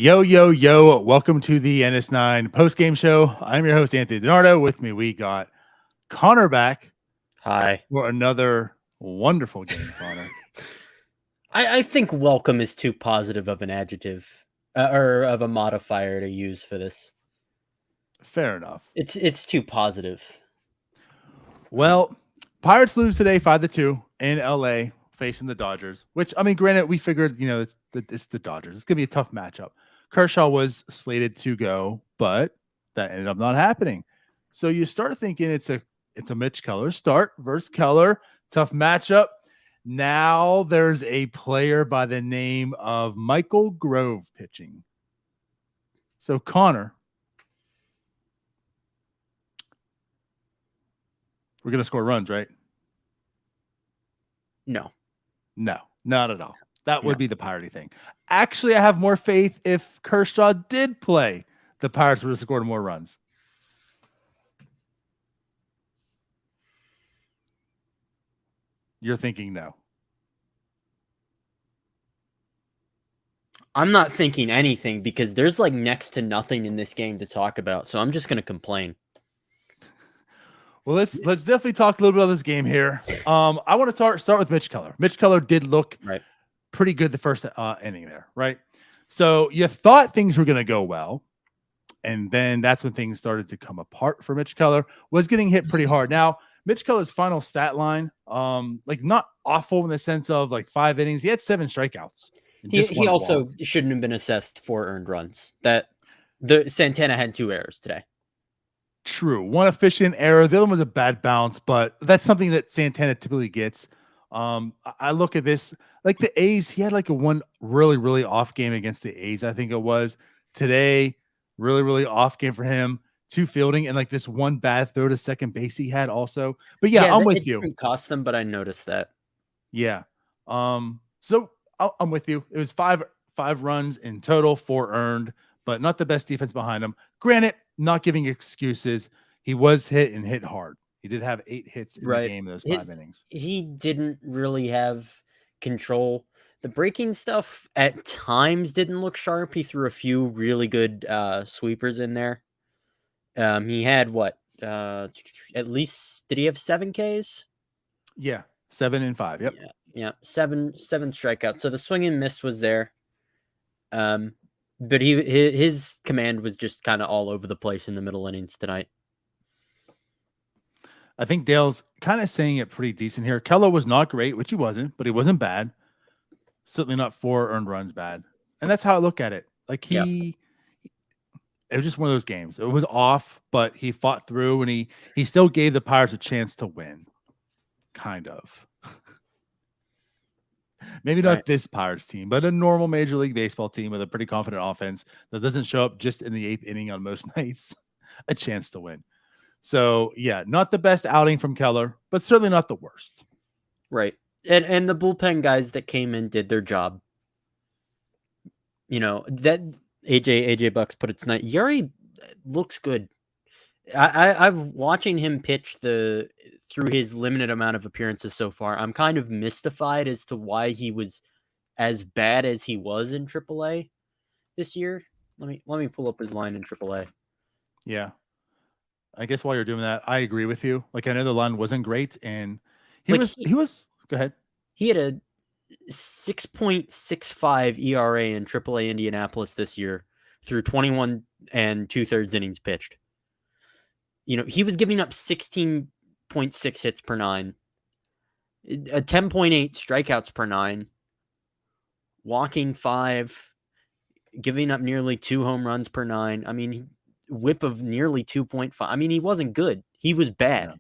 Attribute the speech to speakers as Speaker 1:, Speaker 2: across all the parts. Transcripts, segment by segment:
Speaker 1: Yo, yo, yo. Welcome to the NS9 Postgame Show. I'm your host, Anthony DiNardo. With me, we got Connor back
Speaker 2: Hi.
Speaker 1: for another wonderful game, Connor.
Speaker 2: I think welcome is too positive of an adjective or of a modifier to use for this.
Speaker 1: Fair enough.
Speaker 2: It's too positive.
Speaker 1: Well, Pirates lose today 5-2 in LA facing the Dodgers, which, I mean, granted, we figured, it's the Dodgers. It's going to be a tough matchup. Kershaw was slated to go, but that ended up not happening. So you start thinking it's a Mitch Keller start versus Keller. Tough matchup. Now there's a player by the name of Michael Grove pitching. So Connor, we're going to score runs, right?
Speaker 2: No,
Speaker 1: not at all. That would be the Pirate thing. Actually, I have more faith if Kershaw did play, the Pirates would have scored more runs. You're thinking no.
Speaker 2: I'm not thinking anything because there's like next to nothing in this game to talk about. So I'm just going to complain.
Speaker 1: Well, let's definitely talk a little bit about this game here. I want to start with Mitch Keller. Mitch Keller did look pretty good the first inning there, right? So you thought things were going to go well, and then that's when things started to come apart for Mitch Keller. Was getting hit pretty hard. Now, Mitch Keller's final stat line, like not awful in the sense of like 5 innings. He had 7 strikeouts.
Speaker 2: He also shouldn't have been assessed 4 earned runs. That the Santana had 2 errors today.
Speaker 1: True. One efficient error. The other one was a bad bounce, but that's something that Santana typically gets. I look at this like the A's. He had like a one really, really off game against the A's. I think it was today. Really, really off game for him. 2 fielding and like this one bad throw to second base he had also. But yeah, I'm with you.
Speaker 2: It didn't cost them, but I noticed that.
Speaker 1: Yeah. So I'm with you. It was five runs in total, 4 earned, but not the best defense behind him. Granted, not giving excuses. He was hit and hit hard. He did have 8 hits in the game in those 5 innings.
Speaker 2: He didn't really have control. The breaking stuff at times didn't look sharp. He threw a few really good sweepers in there. He had what? At least did he have 7 Ks?
Speaker 1: Yeah, 7 and 5. Yep.
Speaker 2: Yeah, 7 strikeouts. So the swing and miss was there. But his command was just kind of all over the place in the middle innings tonight.
Speaker 1: I think Dale's kind of saying it pretty decent here. Keller was not great, which he wasn't, but he wasn't bad. Certainly not 4 earned runs bad. And that's how I look at it. Like it was just one of those games. It was off, but he fought through and he still gave the Pirates a chance to win. Kind of. Maybe not this Pirates team, but a normal Major League Baseball team with a pretty confident offense that doesn't show up just in the 8th inning on most nights, a chance to win. So, yeah, not the best outing from Keller, but certainly not the worst.
Speaker 2: Right. And the bullpen guys that came in did their job. You know, that AJ Bucks put it tonight. Yuri looks good. I'm watching him pitch through his limited amount of appearances so far. I'm kind of mystified as to why he was as bad as he was in AAA this year. Let me pull up his line in AAA.
Speaker 1: Yeah. I guess while you're doing that, I agree with you. Like, I know the line wasn't great, and he was. Go ahead.
Speaker 2: He had a 6.65 ERA in AAA Indianapolis this year through 21 and 2/3 innings pitched. You know, he was giving up 16.6 hits per 9, a 10.8 strikeouts per 9, walking 5, giving up nearly 2 home runs per 9. I mean, whip of nearly 2.5. I mean, he wasn't good. He was bad.
Speaker 1: Yeah.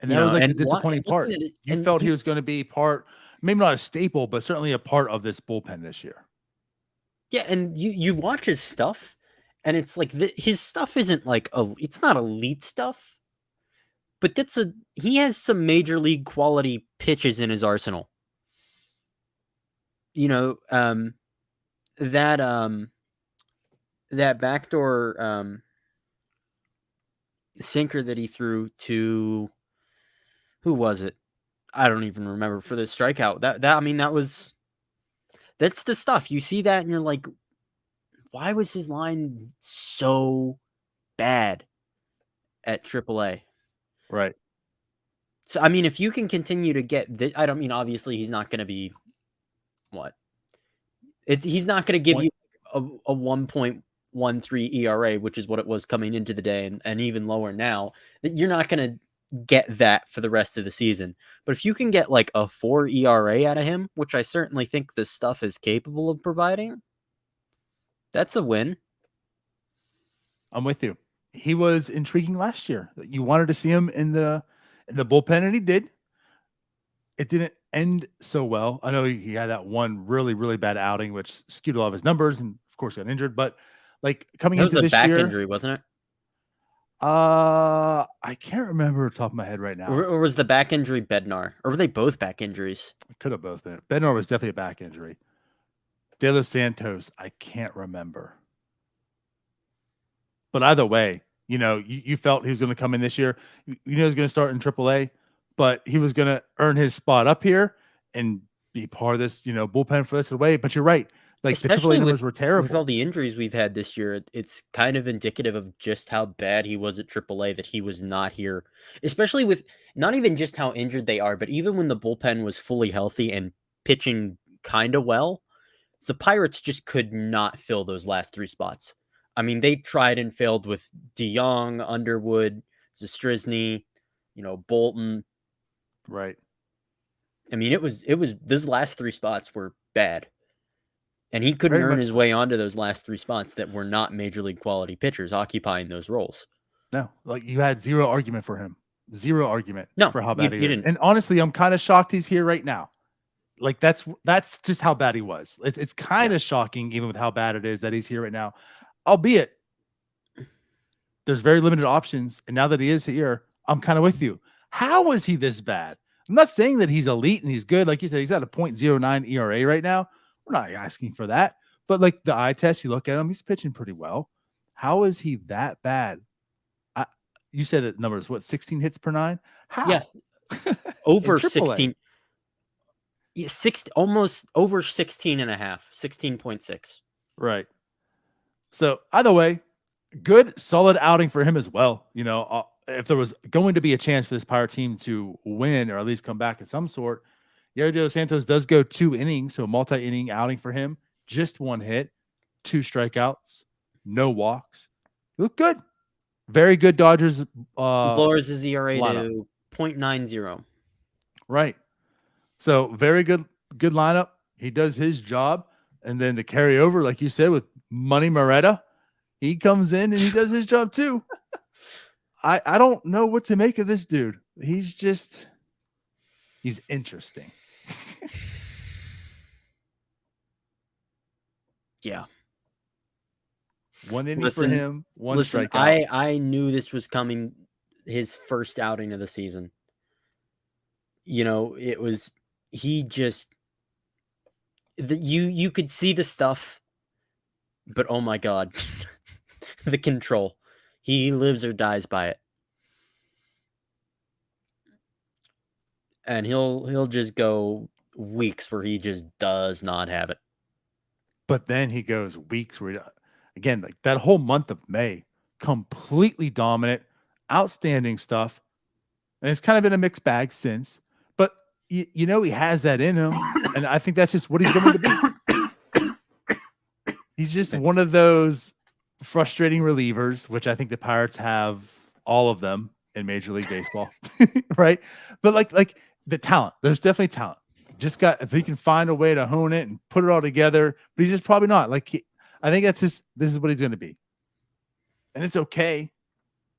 Speaker 1: And that was like the disappointing part. You felt he was going to be part, maybe not a staple, but certainly a part of this bullpen this year.
Speaker 2: Yeah, and you watch his stuff, and it's like his stuff isn't like it's not elite stuff, but he has some major league quality pitches in his arsenal. You know, that backdoor sinker that he threw to, who was it? I don't even remember, for the strikeout. That That's the stuff. You see that and you're like, why was his line so bad at AAA?
Speaker 1: Right.
Speaker 2: So, I mean, if you can continue to get this, I don't mean, obviously, he's not going to be what? He's not going to give you a 1.13 ERA, which is what it was coming into the day, and even lower now. That you're not going to get that for the rest of the season. But if you can get like a 4 ERA out of him, which I certainly think this stuff is capable of providing, that's a win.
Speaker 1: I'm with you. He was intriguing last year. You wanted to see him in the bullpen, and he did. It didn't end so well. I know he had that one really, really bad outing, which skewed a lot of his numbers, and of course got injured. But like coming
Speaker 2: That
Speaker 1: into
Speaker 2: was a
Speaker 1: this
Speaker 2: back
Speaker 1: year,
Speaker 2: injury, wasn't it?
Speaker 1: I can't remember off the top of my head right now.
Speaker 2: Or was the back injury Bednar? Or were they both back injuries?
Speaker 1: It could have both been. Bednar was definitely a back injury. De Los Santos, I can't remember. But either way, you felt he was going to come in this year. You know he was going to start in AAA, but he was going to earn his spot up here and be part of this, bullpen for the rest of the way. But you're right. Like
Speaker 2: Especially
Speaker 1: the AAA numbers were terrible.
Speaker 2: With all the injuries we've had this year, it's kind of indicative of just how bad he was at AAA that he was not here. Especially with not even just how injured they are, but even when the bullpen was fully healthy and pitching kind of well, the Pirates just could not fill those last 3 spots. I mean, they tried and failed with DeYoung, Underwood, Zastrisny, Bolton.
Speaker 1: Right.
Speaker 2: I mean, it was those last 3 spots were bad. And he couldn't earn his way onto those last 3 spots that were not major league quality pitchers occupying those roles.
Speaker 1: No, like you had zero argument for him. Zero argument for how bad he is.
Speaker 2: Didn't.
Speaker 1: And honestly, I'm kind of shocked he's here right now. Like that's just how bad he was. It's kind of shocking, even with how bad it is, that he's here right now. Albeit, there's very limited options. And now that he is here, I'm kind of with you. How was he this bad? I'm not saying that he's elite and he's good. Like you said, he's at a 0.09 ERA right now. We're not asking for that. But like the eye test, you look at him, he's pitching pretty well. How is he that bad? You said the numbers, 16 hits per 9? How?
Speaker 2: Yeah. Over 16. Yeah, almost over 16 and a half, 16.6.
Speaker 1: Right. So either way, good, solid outing for him as well. If there was going to be a chance for this Pirate team to win or at least come back of some sort, Yerry De Los Santos does go 2 innings, so multi-inning outing for him. Just 1 hit, 2 strikeouts, no walks. Look good. Very good Dodgers.
Speaker 2: Lowers his ERA to 0.90.
Speaker 1: Right. So very good lineup. He does his job. And then to carry over, like you said, with Money Moretta, he comes in and he does his job too. I don't know what to make of this dude. He's interesting.
Speaker 2: Yeah.
Speaker 1: 1 inning for him, 1 strikeout.
Speaker 2: I knew this was coming, his first outing of the season. It was, he just, you could see the stuff, but oh my God, the control. He lives or dies by it. And he'll just go weeks where he just does not have it.
Speaker 1: But then he goes weeks where again, like that whole month of May, completely dominant, outstanding stuff. And it's kind of been a mixed bag since. But, he has that in him. And I think that's just what he's going to be. He's just one of those frustrating relievers, which I think the Pirates have all of them in Major League Baseball. Right? But like the talent, there's definitely talent. Just if he can find a way to hone it and put it all together, but he's just probably not. I think this is what he's going to be. And it's okay.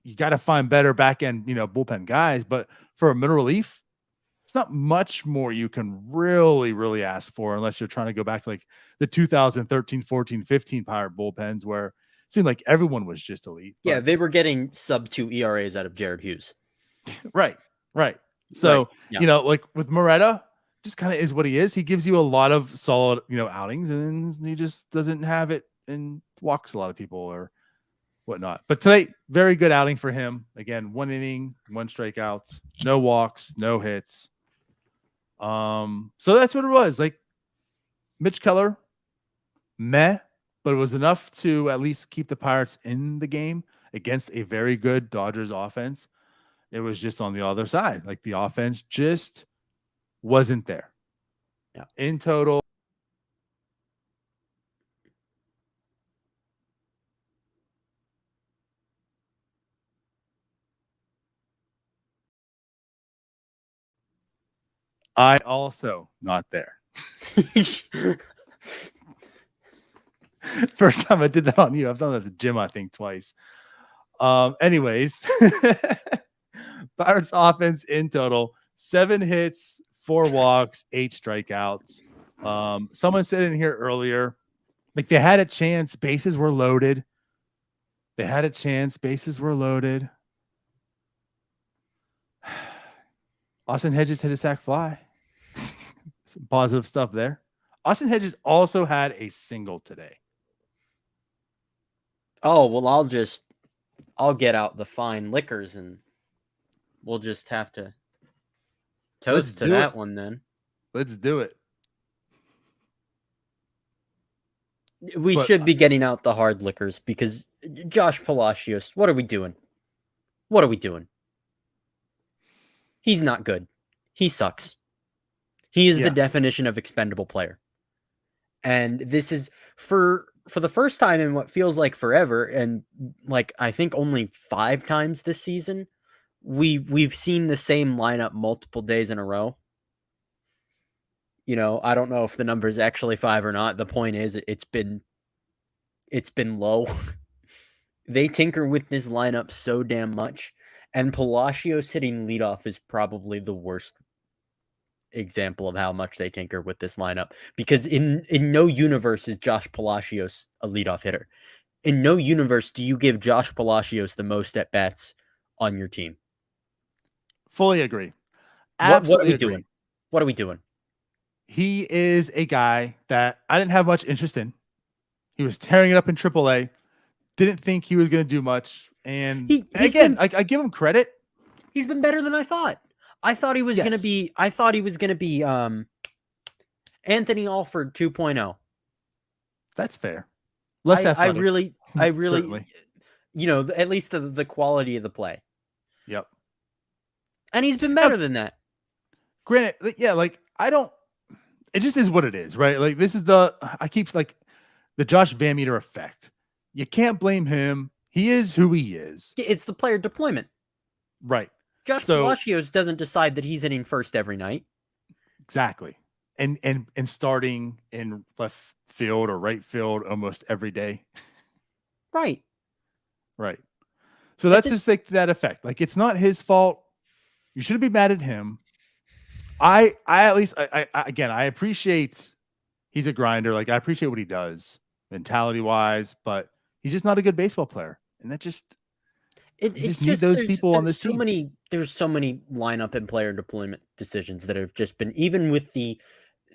Speaker 1: You got to find better back end, bullpen guys. But for a middle relief, it's not much more you can really, really ask for unless you're trying to go back to like the 2013, 14, 15 Pirate bullpens where it seemed like everyone was just elite.
Speaker 2: Yeah, they were getting sub 2 ERAs out of Jared Hughes.
Speaker 1: Right. So,
Speaker 2: right. Yeah.
Speaker 1: Like with Moretta, just kind of is what he is. He gives you a lot of solid, outings, and he just doesn't have it and walks a lot of people or whatnot. But today, very good outing for him. Again, 1 inning, 1 strikeout, no walks, no hits. So that's what it was. Like Mitch Keller meh, but it was enough to at least keep the Pirates in the game against a very good Dodgers offense. It was just on the other side. Like the offense just wasn't there.
Speaker 2: Yeah.
Speaker 1: In total, I also not there. First time I did that on you. I've done that at the gym, I think, twice. Anyways, Pirates offense in total, 7 hits, 4 walks, 8 strikeouts. Someone said in here earlier, like they had a chance, bases were loaded. They had a chance, bases were loaded. Austin Hedges hit a sac fly. Some positive stuff there. Austin Hedges also had a single today.
Speaker 2: Oh, well, I'll get out the fine liquors and we'll just have to toast to that one then.
Speaker 1: Let's do it.
Speaker 2: We should be getting out the hard liquors because Josh Palacios, what are we doing? What are we doing? He's not good. He sucks. He is the definition of expendable player. And this is for the first time in what feels like forever, and like I think only 5 times this season, we've seen the same lineup multiple days in a row. You know, I don't know if the number is actually 5 or not. The point is it's been low. They tinker with this lineup so damn much, and Palacios hitting leadoff is probably the worst example of how much they tinker with this lineup, because in no universe is Josh Palacios a leadoff hitter. In no universe do you give Josh Palacios the most at bats on your team.
Speaker 1: Fully agree. Absolutely
Speaker 2: what are we
Speaker 1: agree.
Speaker 2: doing? What are we doing?
Speaker 1: He is a guy that I didn't have much interest in. He was tearing it up in AAA. Didn't think he was going to do much. And I give him credit.
Speaker 2: He's been better than I thought. I thought he was going to be. I thought he was going to be Anthony Alford 2.0.
Speaker 1: That's fair. Less athletic.
Speaker 2: I really, you know, at least the quality of the play.
Speaker 1: Yep.
Speaker 2: And he's been better than that.
Speaker 1: Granted, yeah, like it just is what it is, right? Like this is I keep like the Josh Van Meter effect. You can't blame him. He is who he is.
Speaker 2: It's the player deployment.
Speaker 1: Right.
Speaker 2: Josh Palacios doesn't decide that he's hitting first every night.
Speaker 1: Exactly. And starting in left field or right field almost every day.
Speaker 2: Right.
Speaker 1: Right. So that's just like that effect. Like it's not his fault. You shouldn't be mad at him. I at least again, I appreciate he's a grinder. Like I appreciate what he does mentality wise, but he's just not a good baseball player. And that just need those people on this team.
Speaker 2: There's so many lineup and player deployment decisions that have just been, even with the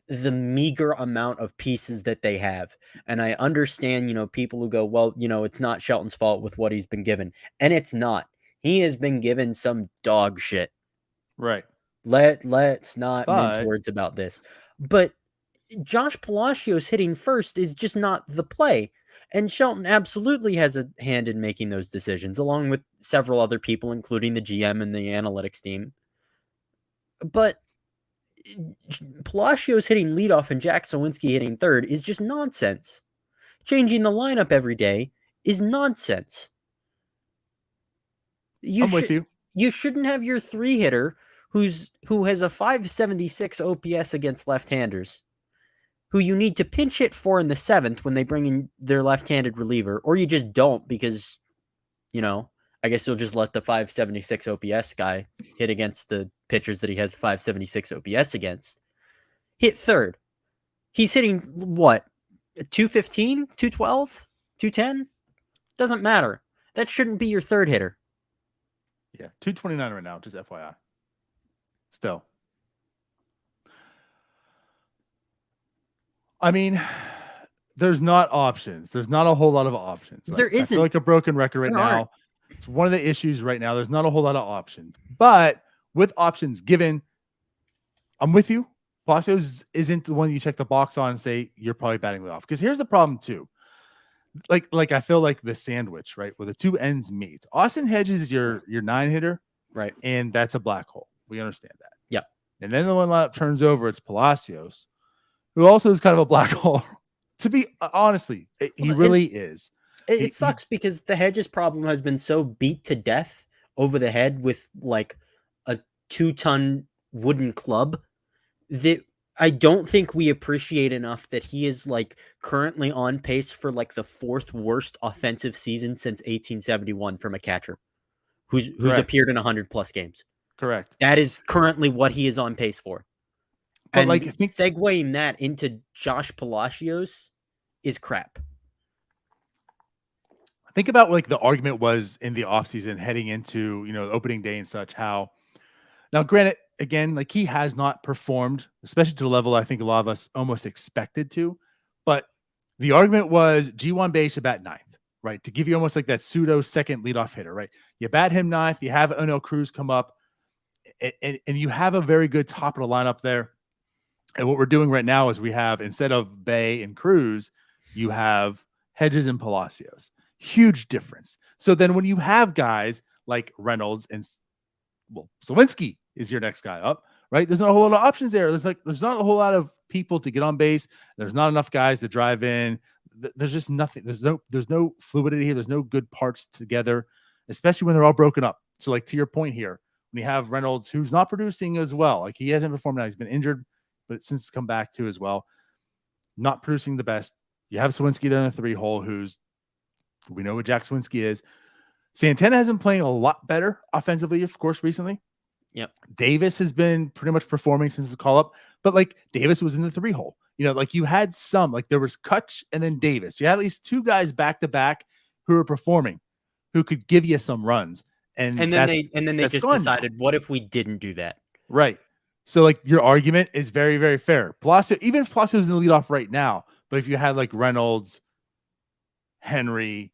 Speaker 2: meager amount of pieces that they have. And I understand, you know, people who go, well, you know, it's not Shelton's fault with what he's been given. And it's not. He has been given some dog shit.
Speaker 1: Right.
Speaker 2: Let's not mince words about this. But Josh Palacios hitting first is just not the play. And Shelton absolutely has a hand in making those decisions, along with several other people, including the GM and the analytics team. But Palacios hitting leadoff and Jack Sawinski hitting third is just nonsense. Changing the lineup every day is nonsense.
Speaker 1: I'm with you.
Speaker 2: You shouldn't have your 3-hitter who has a 576 OPS against left-handers, who you need to pinch hit for in the 7th when they bring in their left-handed reliever, or you just don't because, you know, I guess you'll just let the 576 OPS guy hit against the pitchers that he has 576 OPS against. Hit third. He's hitting, what, 215, 212, 210? Doesn't matter. That shouldn't be your 3rd hitter.
Speaker 1: Yeah, 229 right now, just FYI. Still. I mean, there's not options. There's not a whole lot of options.
Speaker 2: There isn't.
Speaker 1: I feel like a broken record right now. It's one of the issues right now. There's not a whole lot of options. But with options given, I'm with you. Palacios isn't the one you check the box on and say you're probably batting leadoff. Because here's the problem too. Like I feel like the sandwich, right, where the two ends meet. Austin Hedges is your 9 hitter,
Speaker 2: right?
Speaker 1: And that's a black hole. We understand that.
Speaker 2: Yeah.
Speaker 1: And then the one lineup turns over, it's Palacios, who also is kind of a black hole. To be honestly, he really is.
Speaker 2: It sucks because the Hedges problem has been so beat to death over the head with like a 2-ton wooden club that I don't think we appreciate enough that he is like currently on pace for like the 4th worst offensive season since 1871 from a catcher who's appeared in 100+ games.
Speaker 1: Correct.
Speaker 2: That is currently what he is on pace for.
Speaker 1: But
Speaker 2: and
Speaker 1: like,
Speaker 2: segueing that into Josh Palacios is crap.
Speaker 1: Think about like the argument was in the offseason heading into, opening day and such, how now granted, again, like he has not performed, especially to the level I think a lot of us almost expected to, but the argument was G1 Bay should bat 9th, right? To give you almost like that pseudo second leadoff hitter, right? You bat him 9th, you have Onel Cruz come up, and you have a very good top of the lineup there. And what we're doing right now is we have, instead of Bay and Cruz, you have Hedges and Palacios. Huge difference. So then when you have guys like Reynolds and Sawinski is your next guy up, right? There's not a whole lot of options there. There's not a whole lot of people to get on base. There's not enough guys to drive in. There's just nothing. There's no fluidity here. There's no good parts together, especially when they're all broken up. So like to your point here, when you have Reynolds, who's not producing as well, like he hasn't performed now. He's been injured, but since come back too as well, not producing the best. You have Sawinski there in the 3 hole, we know what Jack Sawinski is. Santana has been playing a lot better offensively, of course, recently.
Speaker 2: Yep.
Speaker 1: Davis has been pretty much performing since the call up, but like Davis was in the 3 hole. Like you had some, like there was Kutch and then Davis. You had at least 2 guys back to back who were performing, who could give you some runs. And then
Speaker 2: they just decided, what if we didn't do that?
Speaker 1: Right. So like your argument is very, very fair. Palacio, even if Palacio is in the leadoff right now, but if you had like Reynolds, Henry,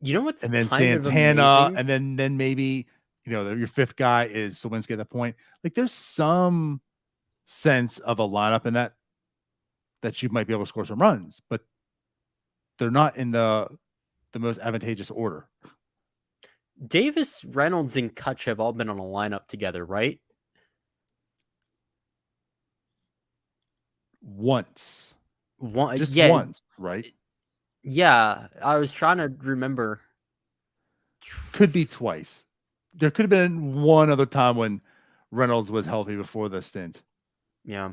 Speaker 2: what's
Speaker 1: and then
Speaker 2: kind
Speaker 1: Santana, and then maybe your 5th guy is Sawinski at that point. Like there's some sense of a lineup in that you might be able to score some runs, but they're not in the most advantageous order.
Speaker 2: Davis, Reynolds, and Kutch have all been on a lineup together, right?
Speaker 1: Once, once, right?
Speaker 2: Yeah, I was trying to remember.
Speaker 1: Could be twice. There could have been one other time when Reynolds was healthy before the stint.
Speaker 2: Yeah.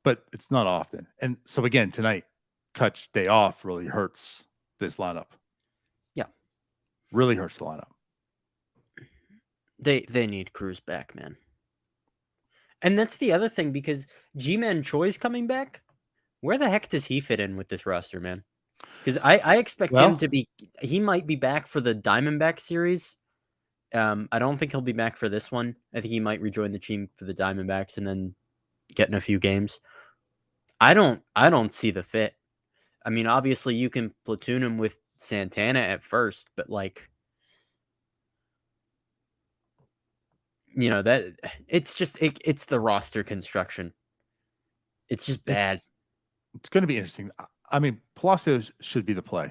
Speaker 1: But it's not often. And so again, tonight, Kutch day off really hurts this lineup.
Speaker 2: Yeah.
Speaker 1: Really hurts the lineup.
Speaker 2: They need Cruz back, man. And that's the other thing, because G-Man Choi's coming back. Where the heck does he fit in with this roster, man? Because I expect him to be... He might be back for the Diamondback series. I don't think he'll be back for this one. I think he might rejoin the team for the Diamondbacks and then get in a few games. I don't see the fit. I mean, obviously you can platoon him with Santana at first, but like... that it's just it's the roster construction. It's just bad.
Speaker 1: It's going to be interesting. I mean, Palacios should be the play.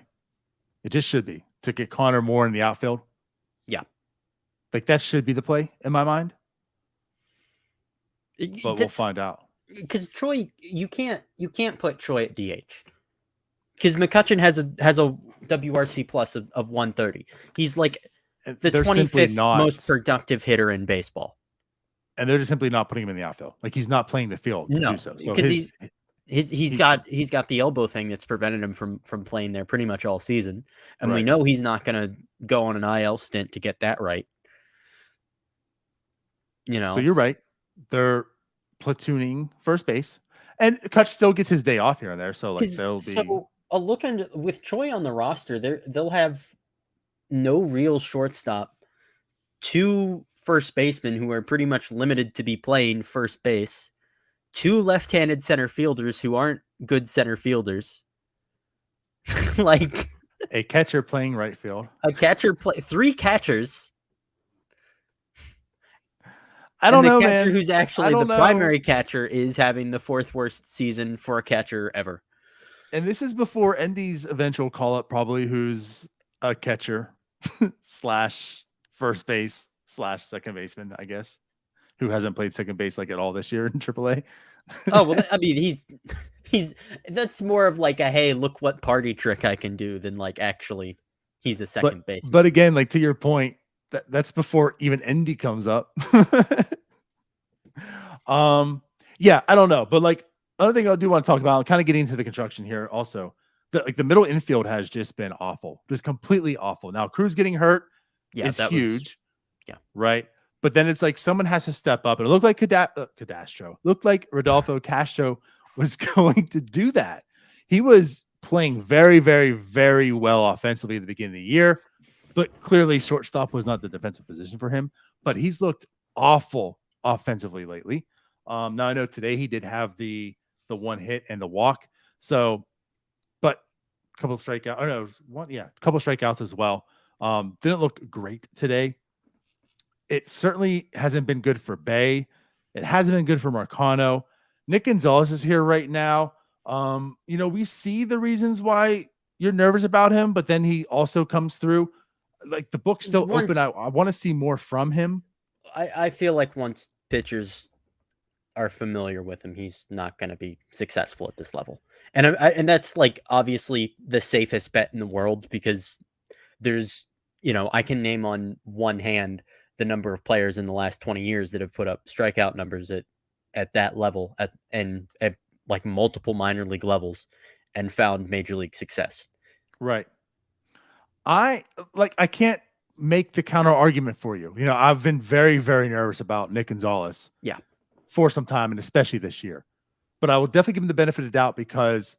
Speaker 1: It just should be to get Connor Moore in the outfield.
Speaker 2: Yeah,
Speaker 1: like that should be the play in my mind. But we'll find out.
Speaker 2: Because Troy, you can't put Troy at DH. Because McCutchen has a WRC plus of 130. He's like the 25th most productive hitter in baseball.
Speaker 1: And they're just simply not putting him in the outfield. Like he's not playing the field to do so.
Speaker 2: Because he's got the elbow thing that's prevented him from playing there pretty much all season. And we know he's not going to go on an IL stint to get that right.
Speaker 1: So you're right. They're platooning first base. And Kutch still gets his day off here and there. So like they'll be...
Speaker 2: So a look into with Troy on the roster, they'll have no real shortstop, 2 first basemen who are pretty much limited to be playing first base, 2 left-handed center fielders who aren't good center fielders, like
Speaker 1: a catcher playing right field,
Speaker 2: 3 catchers.
Speaker 1: I
Speaker 2: And
Speaker 1: don't
Speaker 2: the
Speaker 1: know,
Speaker 2: catcher
Speaker 1: man.
Speaker 2: who's
Speaker 1: I
Speaker 2: actually the
Speaker 1: don't know.
Speaker 2: primary catcher is having the 4th worst season for a catcher ever.
Speaker 1: And this is before Endy's eventual call up, probably, who's a catcher slash first base slash second baseman, I guess, who hasn't played second base like at all this year in AAA.
Speaker 2: Oh, well, I mean, that's more of like a, hey, look what party trick I can do than like actually he's a second baseman.
Speaker 1: But again, like to your point, that's before even Endy comes up. Yeah, I don't know. But like other thing I do want to talk about, kind of getting into the construction here also. The middle infield has just been awful, just completely awful. Now Cruz getting hurt is
Speaker 2: that was
Speaker 1: huge.
Speaker 2: yeah.
Speaker 1: Right. But then it's like someone has to step up. And it looked like Cadastro, looked like Rodolfo Castro was going to do that. He was playing very, very, very well offensively at the beginning of the year. But clearly shortstop was not the defensive position for him. But he's looked awful offensively lately. Now I know today he did have the one hit and the walk. So, but a couple of strikeouts. Oh no, a couple of strikeouts as well. Didn't look great today. It certainly hasn't been good for Bay. It hasn't been good for Marcano. Nick Gonzalez is here right now. We see the reasons why you're nervous about him, but then he also comes through. Like the book's still open. I want to see more from him.
Speaker 2: I feel like once pitchers are familiar with him, he's not going to be successful at this level. And that's like obviously the safest bet in the world, because there's, I can name on one hand the number of players in the last 20 years that have put up strikeout numbers at that level at like multiple minor league levels and found major league success.
Speaker 1: Right. I can't make the counter argument for you. I've been very, very nervous about Nick Gonzalez.
Speaker 2: Yeah.
Speaker 1: For some time, and especially this year. But I will definitely give him the benefit of the doubt, because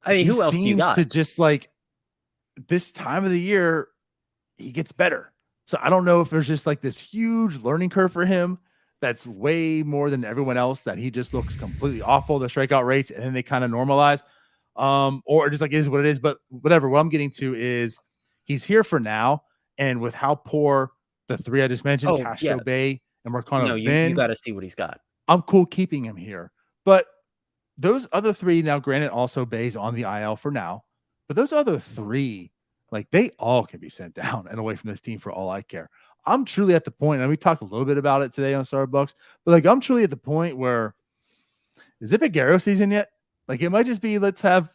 Speaker 2: who else do you got?
Speaker 1: To just like this time of the year, he gets better. So I don't know if there's just like this huge learning curve for him that's way more than everyone else, that he just looks completely awful, the strikeout rates, and then they kind of normalize. Or just like it is what it is. But whatever. What I'm getting to is he's here for now. And with how poor the three I just mentioned, Castro, Bay, and Marcano,
Speaker 2: you got to see what he's got.
Speaker 1: I'm cool keeping him here. But those other three, now granted, also Bay's on the IL for now, but those other three, like they all can be sent down and away from this team for all I care. I'm truly at the point, and we talked a little bit about it today on Starbucks, but like I'm truly at the point where, is it Peguero season yet? Like it might just be, let's have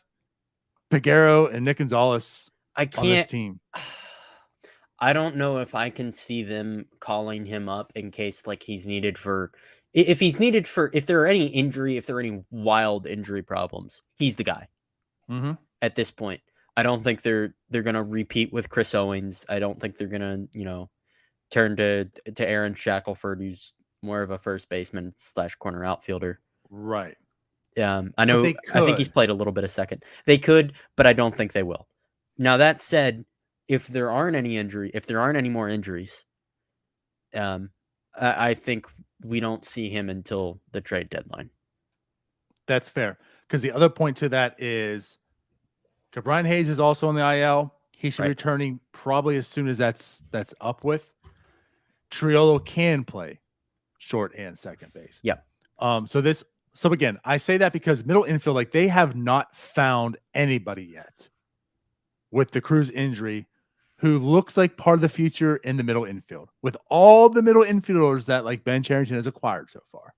Speaker 1: Peguero and Nick Gonzalez on this team.
Speaker 2: I don't know if I can see them calling him up in case like he's needed for, if there are any wild injury problems, he's the guy.
Speaker 1: Mm-hmm.
Speaker 2: At this point, I don't think they're going to repeat with Chris Owings. I don't think they're going to, turn to Aaron Shackelford, who's more of a first baseman / corner outfielder.
Speaker 1: Right.
Speaker 2: I know. I think he's played a little bit of second. They could, but I don't think they will. Now that said, if there aren't any more injuries, I think we don't see him until the trade deadline.
Speaker 1: That's fair. Because the other point to that is Brian Hayes is also on the IL. He should be returning probably as soon as that's up with. Triolo can play short and second base.
Speaker 2: Yeah.
Speaker 1: So again, I say that because middle infield, like they have not found anybody yet with the Cruz injury who looks like part of the future in the middle infield, with all the middle infielders that like Ben Cherington has acquired so far.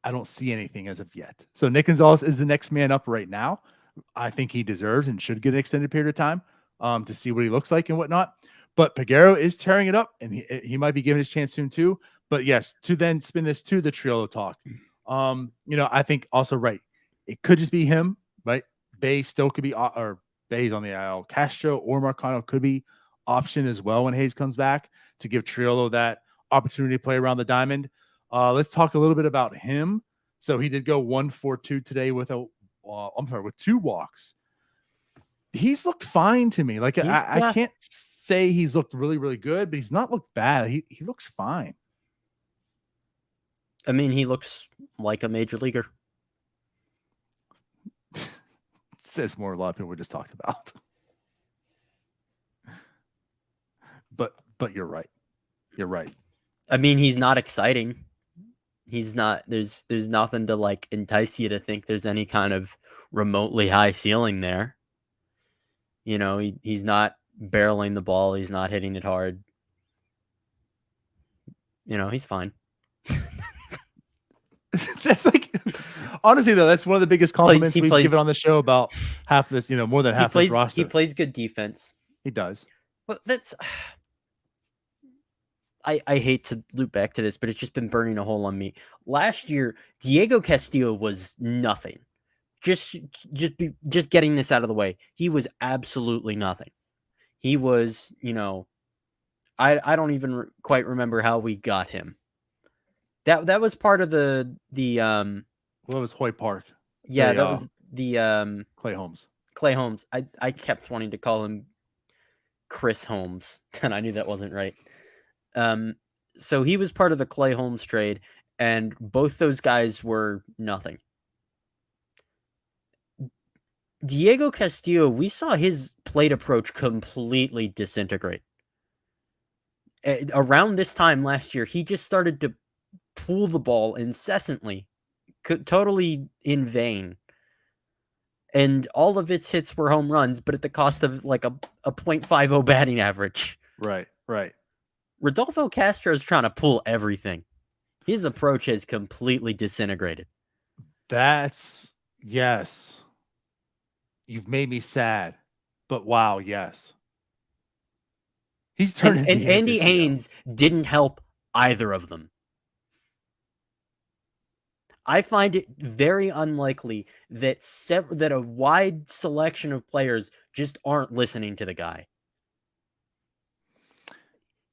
Speaker 1: I don't see anything as of yet. So Nick Gonzalez is the next man up right now. I think he deserves and should get an extended period of time to see what he looks like and whatnot. But Peguero is tearing it up, and he might be given his chance soon too. But yes, to then spin this to the Triolo talk, I think also it could just be him, right? Bay still could be, or Bay's on the IL. Castro or Marcano could be option as well when Hayes comes back to give Triolo that opportunity to play around the diamond. Let's talk a little bit about him. So he did go 1-for-2 today with with 2 walks. He's looked fine to me. Like I can't say he's looked really, really good, but he's not looked bad. He looks fine.
Speaker 2: I mean, he looks like a major leaguer.
Speaker 1: Says more a lot of people we just talked about. But you're right. You're right.
Speaker 2: I mean, he's not exciting. He's not. There's nothing to like entice you to think there's any kind of remotely high ceiling there. You know, he's not barreling the ball. He's not hitting it hard. You know, he's fine.
Speaker 1: That's like, honestly though, that's one of the biggest compliments we've given
Speaker 2: plays-
Speaker 1: on the show about half this, more than half this roster.
Speaker 2: He plays good defense.
Speaker 1: He does.
Speaker 2: But that's. I hate to loop back to this, but it's just been burning a hole on me. Last year, Diego Castillo was nothing. Just getting this out of the way. He was absolutely nothing. He was, I don't even quite remember how we got him. That was part of the
Speaker 1: well, it was Hoy Park.
Speaker 2: Yeah, that was the
Speaker 1: Clay Holmes.
Speaker 2: Clay Holmes. I kept wanting to call him Chris Holmes, and I knew that wasn't right. So he was part of the Clay Holmes trade, and both those guys were nothing. Diego Castillo, we saw his plate approach completely disintegrate. Around this time last year, he just started to pull the ball incessantly, totally in vain. And all of its hits were home runs, but at the cost of like a .50 batting average.
Speaker 1: Right.
Speaker 2: Rodolfo Castro is trying to pull everything. His approach has completely disintegrated.
Speaker 1: Yes. You've made me sad, but wow, yes. He's turned
Speaker 2: and Andy Haynes didn't help either of them. I find it very unlikely that that a wide selection of players just aren't listening to the guy.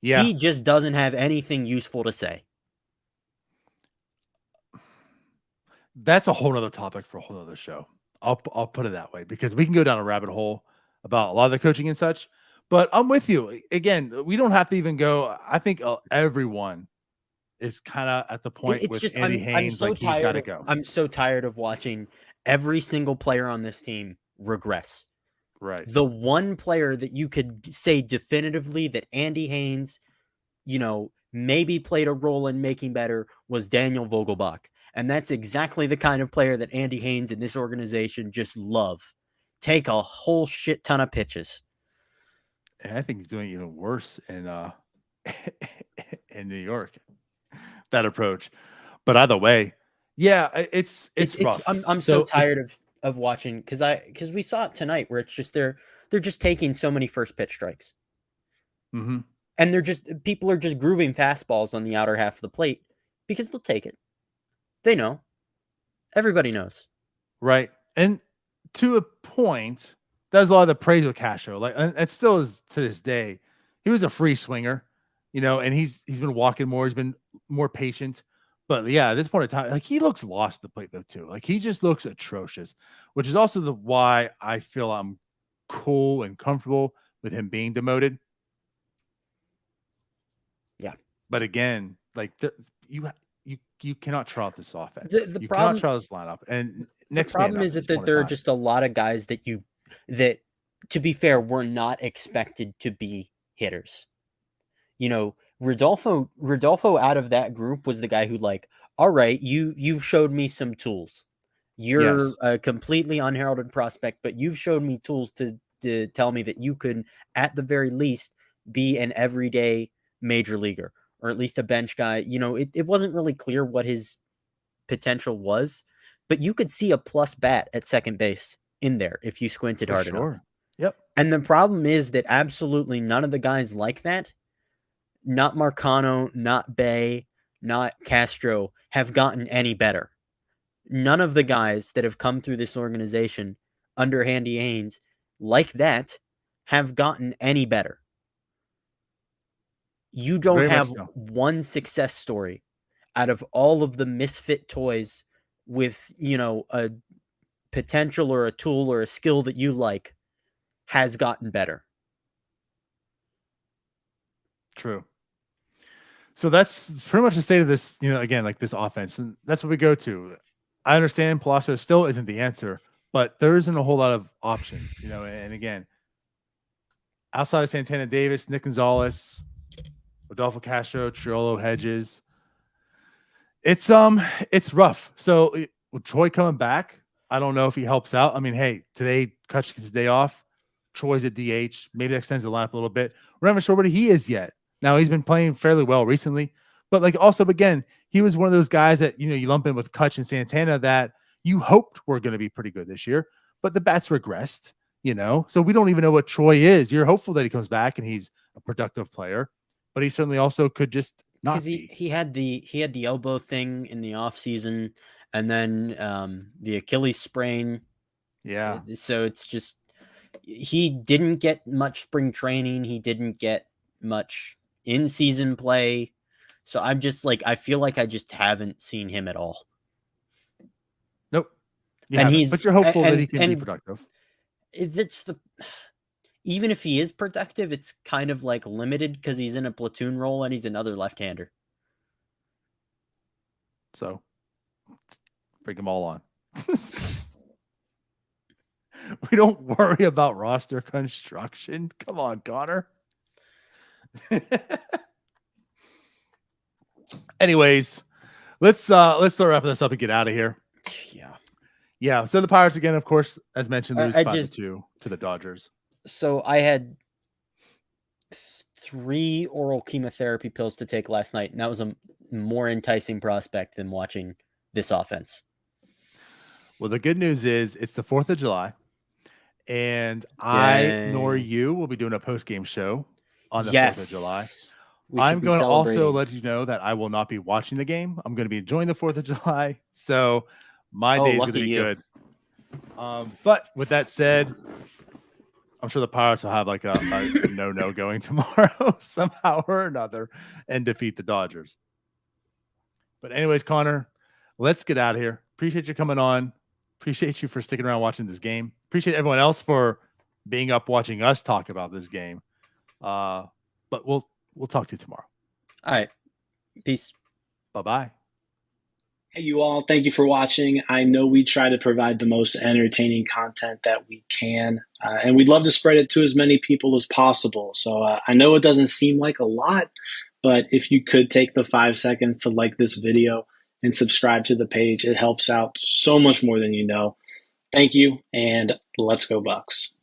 Speaker 2: Yeah. He just doesn't have anything useful to say.
Speaker 1: That's a whole other topic for a whole other show. I'll put it that way, because we can go down a rabbit hole about a lot of the coaching and such. But I'm with you. Again, we don't have to even go. I think everyone is kind of at the point with just, Andy Haynes, he's got to go.
Speaker 2: I'm so tired of watching every single player on this team regress.
Speaker 1: Right.
Speaker 2: The one player that you could say definitively that Andy Haynes, maybe played a role in making better was Daniel Vogelbach. And that's exactly the kind of player that Andy Haynes and this organization just love. Take a whole shit ton of pitches.
Speaker 1: And I think he's doing even worse in New York. That approach. But either way, yeah, it's rough.
Speaker 2: I'm so tired of watching because we saw it tonight where it's just they're just taking so many first pitch strikes.
Speaker 1: Mm-hmm.
Speaker 2: And people are just grooving fastballs on the outer half of the plate because they'll take it. They know. Everybody knows.
Speaker 1: Right. And to a point, that was a lot of the praise with Castro. Like, and it still is to this day. He was a free swinger, and he's been walking more. He's been more patient. But yeah, at this point in time, like, he looks lost at the plate though too. Like, he just looks atrocious, which is also why I feel I'm cool and comfortable with him being demoted.
Speaker 2: Yeah.
Speaker 1: But again, like, you cannot try out this offense.
Speaker 2: You
Speaker 1: cannot try this lineup. And
Speaker 2: the problem is that there are just a lot of guys that to be fair, were not expected to be hitters. Rodolfo out of that group was the guy who, like, all right, you've showed me some tools. You're a completely unheralded prospect, but you've showed me tools to tell me that you could, at the very least, be an everyday major leaguer, or at least a bench guy. It wasn't really clear what his potential was, but you could see a plus bat at second base in there if you squinted hard enough.
Speaker 1: Yep.
Speaker 2: And the problem is that absolutely none of the guys like that, not Marcano, not Bay, not Castro, have gotten any better. None of the guys that have come through this organization under Andy Haynes like that have gotten any better. You don't have one success story out of all of the misfit toys with, a potential or a tool or a skill that you like has gotten better.
Speaker 1: True. So that's pretty much the state of this, again, like this offense. And that's what we go to. I understand Palacio still isn't the answer, but there isn't a whole lot of options, and again, outside of Santana Davis, Nick Gonzalez, Rodolfo Castro, Triolo Hedges. It's rough. So with Troy coming back, I don't know if he helps out. I mean, hey, today Kutch gets a day off. Troy's at DH. Maybe that extends the lineup a little bit. We're not even sure what he is yet. Now he's been playing fairly well recently, but like also again, he was one of those guys that you lump in with Kutch and Santana that you hoped were going to be pretty good this year, but the bats regressed. So we don't even know what Troy is. You're hopeful that he comes back and he's a productive player, but he certainly also could just not
Speaker 2: Because
Speaker 1: be.
Speaker 2: he had the elbow thing in the off season, and then the Achilles sprain.
Speaker 1: Yeah.
Speaker 2: So it's just he didn't get much spring training. He didn't get much in season play. So I'm just like I feel like I just haven't seen him at all.
Speaker 1: Nope.
Speaker 2: But
Speaker 1: you're hopeful that he can be productive.
Speaker 2: Even if he is productive, it's kind of like limited because he's in a platoon role and he's another left-hander.
Speaker 1: So bring them all on. We don't worry about roster construction. Come on, Connor. Anyways, let's start wrapping this up and get out of here. Yeah. So the Pirates again, of course, as mentioned, lose 5-2 to the Dodgers.
Speaker 2: So I had 3 oral chemotherapy pills to take last night, and that was a more enticing prospect than watching this offense.
Speaker 1: Well, the good news is it's the 4th of July, and I nor you will be doing a post-game show on the 4th of July. I'm going to also let you know that I will not be watching the game. I'm going to be enjoying the 4th of July, so my day is going to be good. But with that said, I'm sure the Pirates will have like a no going tomorrow somehow or another and defeat the Dodgers. But anyways, Connor, let's get out of here. Appreciate you coming on. Appreciate you for sticking around watching this game. Appreciate everyone else for being up watching us talk about this game. But we'll talk to you tomorrow.
Speaker 2: All right. Peace.
Speaker 1: Bye-bye.
Speaker 3: Hey, you all. Thank you for watching. I know we try to provide the most entertaining content that we can, and we'd love to spread it to as many people as possible. So I know it doesn't seem like a lot, but if you could take the 5 seconds to like this video and subscribe to the page, it helps out so much more than you know. Thank you, and let's go Bucks.